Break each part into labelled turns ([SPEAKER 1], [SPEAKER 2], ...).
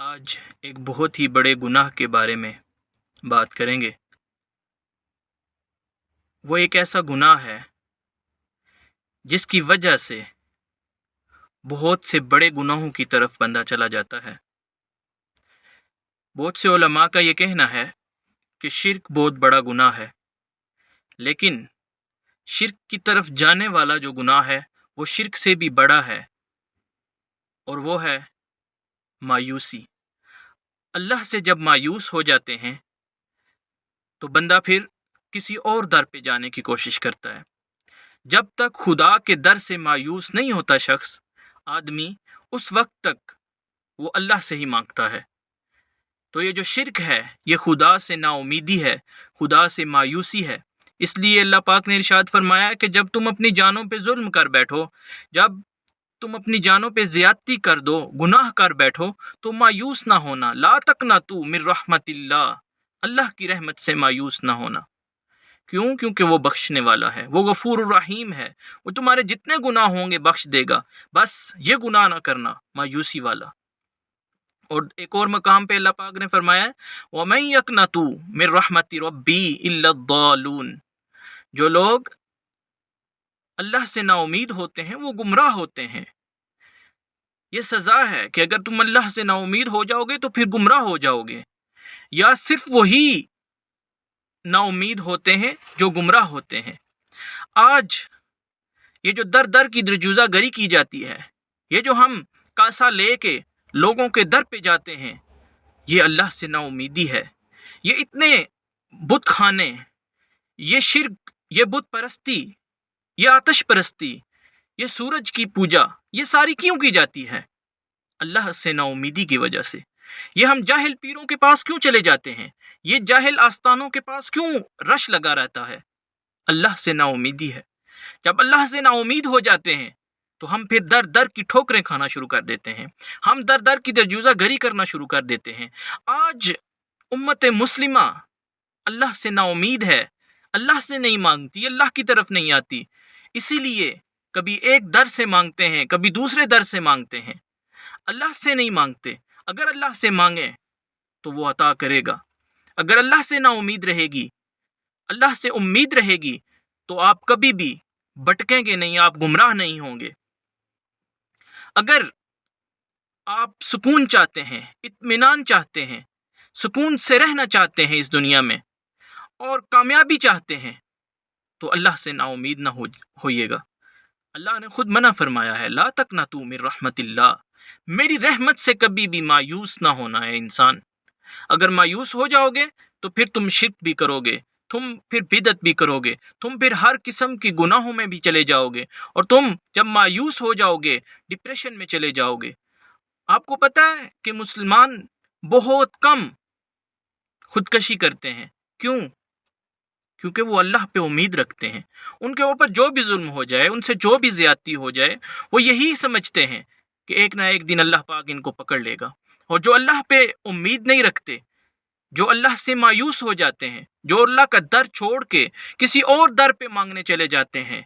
[SPEAKER 1] آج ایک بہت ہی بڑے گناہ کے بارے میں بات کریں گے۔ وہ ایک ایسا گناہ ہے جس کی وجہ سے بہت سے بڑے گناہوں کی طرف بندہ چلا جاتا ہے۔ بہت سے علماء کا یہ کہنا ہے کہ شرک بہت بڑا گناہ ہے، لیکن شرک کی طرف جانے والا جو گناہ ہے وہ شرک سے بھی بڑا ہے، اور وہ ہے مایوسی۔ اللہ سے جب مایوس ہو جاتے ہیں تو بندہ پھر کسی اور در پہ جانے کی کوشش کرتا ہے۔ جب تک خدا کے در سے مایوس نہیں ہوتا شخص، آدمی، اس وقت تک وہ اللہ سے ہی مانگتا ہے۔ تو یہ جو شرک ہے یہ خدا سے نا امیدی ہے، خدا سے مایوسی ہے۔ اس لیے اللہ پاک نے ارشاد فرمایا کہ جب تم اپنی جانوں پہ ظلم کر بیٹھو، جب تم اپنی جانوں پہ زیادتی کر دو، گناہ کر بیٹھو، تو مایوس نہ ہونا۔ لا تقنطوا من رحمت اللہ، اللہ کی رحمت سے مایوس نہ ہونا۔ کیوں؟ کیونکہ وہ بخشنے والا ہے، وہ غفور الرحیم ہے، وہ تمہارے جتنے گناہ ہوں گے بخش دے گا، بس یہ گناہ نہ کرنا، مایوسی والا۔ اور ایک اور مقام پہ اللہ پاک نے فرمایا وَمَن يَقْنَطُ مِن رَحْمَتِ رَبِّهِ إِلَّا الضَّالُّونَ، جو لوگ اللہ سے نا امید ہوتے ہیں وہ گمراہ ہوتے ہیں۔ یہ سزا ہے کہ اگر تم اللہ سے نا امید ہو جاؤ گے تو پھر گمراہ ہو جاؤ گے، یا صرف وہی نا امید ہوتے ہیں جو گمراہ ہوتے ہیں۔ آج یہ جو در در کی درجوزہ گری کی جاتی ہے، یہ جو ہم کاسا لے کے لوگوں کے در پہ جاتے ہیں، یہ اللہ سے نا امیدی ہے۔ یہ اتنے بت خانے، یہ شرک، یہ بت پرستی، یہ آتش پرستی، یہ سورج کی پوجا، یہ ساری کیوں کی جاتی ہے؟ اللہ سے نا امیدی کی وجہ سے۔ یہ ہم جاہل پیروں کے پاس کیوں چلے جاتے ہیں؟ یہ جاہل آستانوں کے پاس کیوں رش لگا رہتا ہے؟ اللہ سے نا امیدی ہے۔ جب اللہ سے نا امید ہو جاتے ہیں تو ہم پھر در در کی ٹھوکریں کھانا شروع کر دیتے ہیں، ہم در در کی درجوزہ گری کرنا شروع کر دیتے ہیں۔ آج امت مسلمہ اللہ سے نا امید ہے، اللہ سے نہیں مانگتی، اللہ کی طرف نہیں آتی، اسی لیے کبھی ایک در سے مانگتے ہیں، کبھی دوسرے در سے مانگتے ہیں، اللہ سے نہیں مانگتے۔ اگر اللہ سے مانگیں تو وہ عطا کرے گا۔ اگر اللہ سے نا امید رہے گی، اللہ سے امید رہے گی، تو آپ کبھی بھی بھٹکیں گے نہیں، آپ گمراہ نہیں ہوں گے۔ اگر آپ سکون چاہتے ہیں، اطمینان چاہتے ہیں، سکون سے رہنا چاہتے ہیں اس دنیا میں، اور کامیابی چاہتے ہیں، تو اللہ سے نا امید نہ ہوئیے گا۔ اللہ نے خود منع فرمایا ہے لا تقنطوا من رحمت اللہ، میری رحمت سے کبھی بھی مایوس نہ ہونا ہے انسان۔ اگر مایوس ہو جاؤ گے تو پھر تم شرک بھی کرو گے، تم پھر بدعت بھی کرو گے، تم پھر ہر قسم کی گناہوں میں بھی چلے جاؤ گے، اور تم جب مایوس ہو جاؤ گے ڈپریشن میں چلے جاؤ گے۔ آپ کو پتہ ہے کہ مسلمان بہت کم خودکشی کرتے ہیں، کیوں؟ کیونکہ وہ اللہ پہ امید رکھتے ہیں۔ ان کے اوپر جو بھی ظلم ہو جائے، ان سے جو بھی زیادتی ہو جائے، وہ یہی سمجھتے ہیں کہ ایک نہ ایک دن اللہ پاک ان کو پکڑ لے گا۔ اور جو اللہ پہ امید نہیں رکھتے، جو اللہ سے مایوس ہو جاتے ہیں، جو اللہ کا در چھوڑ کے کسی اور در پہ مانگنے چلے جاتے ہیں،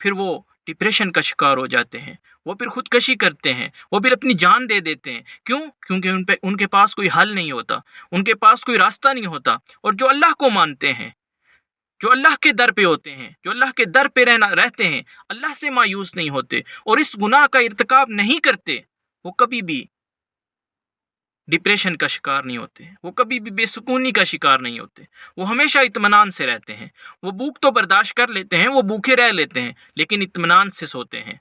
[SPEAKER 1] پھر وہ ڈپریشن کا شکار ہو جاتے ہیں، وہ پھر خودکشی کرتے ہیں، وہ پھر اپنی جان دے دیتے ہیں۔ کیوں؟ کیونکہ ان کے پاس کوئی حل نہیں ہوتا، ان کے پاس کوئی راستہ نہیں ہوتا۔ اور جو اللہ کو مانتے ہیں، جو اللہ کے در پہ ہوتے ہیں، جو اللہ کے در پہ رہتے ہیں، اللہ سے مایوس نہیں ہوتے اور اس گناہ کا ارتکاب نہیں کرتے، وہ کبھی بھی ڈپریشن کا شکار نہیں ہوتے، وہ کبھی بھی بے سکونی کا شکار نہیں ہوتے، وہ ہمیشہ اطمینان سے رہتے ہیں۔ وہ بھوک تو برداشت کر لیتے ہیں، وہ بھوکے رہ لیتے ہیں، لیکن اطمینان سے سوتے ہیں۔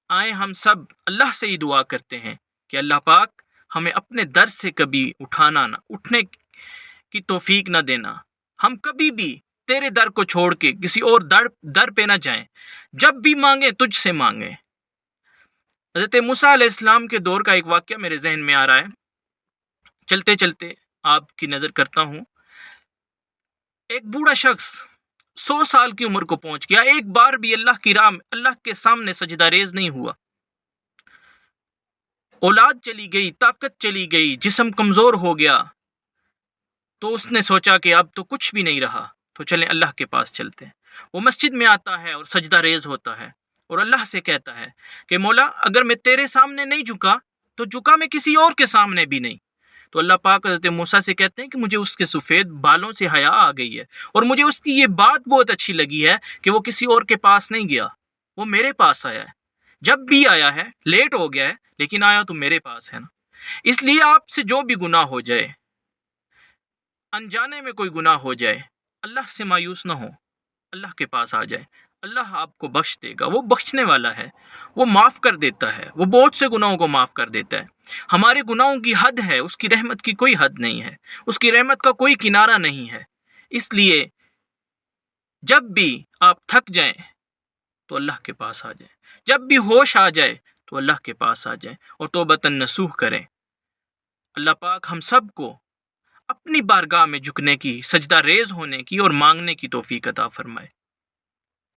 [SPEAKER 1] آئیں ہم سب اللہ سے ہی دعا کرتے ہیں کہ اللہ پاک ہمیں اپنے در سے کبھی اٹھنے کی توفیق نہ دینا۔ ہم کبھی بھی تیرے در کو چھوڑ کے کسی اور در پہ نہ جائیں، جب بھی مانگیں تجھ سے مانگیں۔ حضرت موسیٰ علیہ السلام کے دور کا ایک واقعہ میرے ذہن میں آ رہا ہے، چلتے چلتے آپ کی نظر کرتا ہوں۔ ایک بوڑھا شخص 100 سال کی عمر کو پہنچ گیا، ایک بار بھی اللہ کی راہ میں، اللہ کے سامنے سجدہ ریز نہیں ہوا۔ اولاد چلی گئی، طاقت چلی گئی، جسم کمزور ہو گیا، تو اس نے سوچا کہ اب تو کچھ بھی نہیں رہا، تو چلیں اللہ کے پاس چلتے ہیں۔ وہ مسجد میں آتا ہے اور سجدہ ریز ہوتا ہے اور اللہ سے کہتا ہے کہ مولا اگر میں تیرے سامنے نہیں جھکا تو جھکا میں کسی اور کے سامنے بھی نہیں۔ تو اللہ پاک حضرت موسیٰ سے کہتے ہیں کہ مجھے اس کے سفید بالوں سے حیا آ گئی ہے، اور مجھے اس کی یہ بات بہت اچھی لگی ہے کہ وہ کسی اور کے پاس نہیں گیا، وہ میرے پاس آیا ہے۔ جب بھی آیا ہے، لیٹ ہو گیا ہے، لیکن آیا تو میرے پاس ہے نا۔ اس لیے آپ سے جو بھی گناہ ہو جائے، انجانے میں کوئی گناہ ہو جائے، اللہ سے مایوس نہ ہو، اللہ کے پاس آ جائے، اللہ آپ کو بخش دے گا۔ وہ بخشنے والا ہے، وہ معاف کر دیتا ہے، وہ بہت سے گناہوں کو معاف کر دیتا ہے۔ ہمارے گناہوں کی حد ہے، اس کی رحمت کی کوئی حد نہیں ہے، اس کی رحمت کا کوئی کنارہ نہیں ہے۔ اس لیے جب بھی آپ تھک جائیں تو اللہ کے پاس آ جائیں، جب بھی ہوش آ جائے تو اللہ کے پاس آ جائیں اور توبۃ نصوح کریں۔ اللہ پاک ہم سب کو اپنی بارگاہ میں جھکنے کی، سجدہ ریز ہونے کی اور مانگنے کی توفیق عطا فرمائے۔